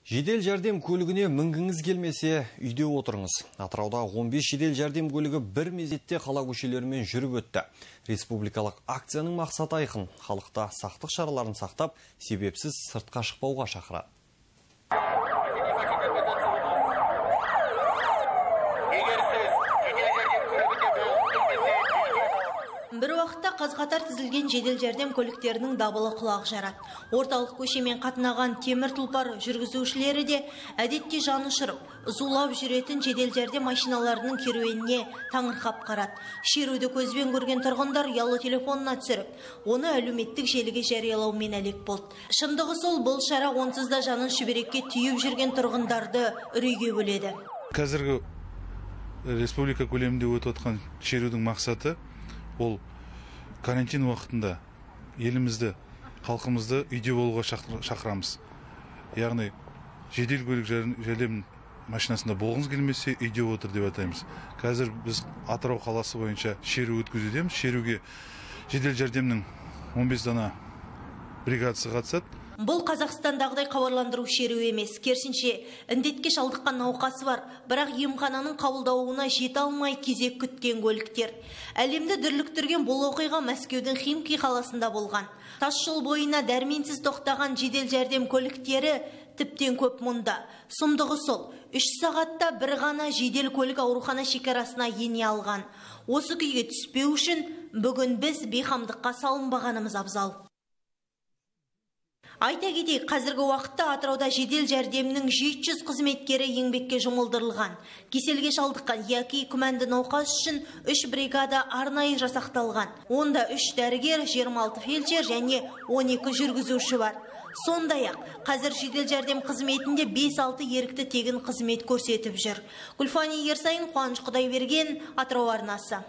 Жедел жәрдем көлігіне мінгіңіз келмесе, үйде отырыңыз. Атырауда 15 жедел жәрдем көлігі бір мезетте қала көшелерімен жүріп өтті. Республикалық акцияның мақсаты айқын. Халықта сақтық шараларын сақтап, себепсіз сыртқа шықпауға шақырады. Бір уақытта қаз-қатар тізілген жедел жәрдем көліктерінің дабылы құлақ жарады. Орталық көшемен қатынаған темір тұлпар жүргізушілері де әдетте жаны ұшырып, зулап жүретін жедел жәрдем машиналарының керуеніне таңырқап қарады. Шеруді көзбен көрген тұрғындар ұялы телефонына түсіріп, оны әлеуметтік желіге жариялаумен әлек болды. Шындығы сол, бұл шара онсыз да жанын шүберекке түйіп жүрген тұрғындарды үрейге бөледі. Қазіргі республика көлемінде өтіп отқан шерудің мақсаты ол карантин уақытында елімізді, халқымызды үйде болуға шақырамыз. Яғни жедел көлік жәрдем машинасында болғыңыз келмесе, үйде отыр деп атаймыз. Қазір біз Атырау қаласы бойынша шеру өткізудеміз. Шеруге жедел жәрдемнің 15 дана бригадасы қатысады. Бұл Қазақстандағыдай хабарландыру шеруі емес, керісінше індетке шалдыққан науқасы бар, бірақ емхананың қабылдауына жете алмай кезек күткен көліктер. Әлемді дүрліктірген бұл оқиға Мәскеудің Химки қаласында болған. Тас жол бойына дәрменсіз тоқтаған жедел жәрдем көліктері тіптен көп мұнда. Сұмдығы сол, 3 сағатта бір ғана жедел көлік аурухана шекарасына ене алған. Осы күйге түспеу үшін бүгін біз бейқамдыққа салынбағанымыз абзал. Айта кетейік, қазіргі уақытта Атырауда жедел жәрдемнің 700 қызметкері еңбекке жұмылдырылған. Кеселге шалдыққан яки күмәнді науқас үшін 3 бригада арнайы жасақталған. Онда 3 дәрігер, 26 фельдшер және 12 жүргізуші бар. Сондай-ақ, қазір жедел жәрдем қызметінде 5-6 ерікті тегін қызмет көрсетіп жүр. Гүлфани Ерсайын, Қуаныш Құдайберген, Атырау арнасы.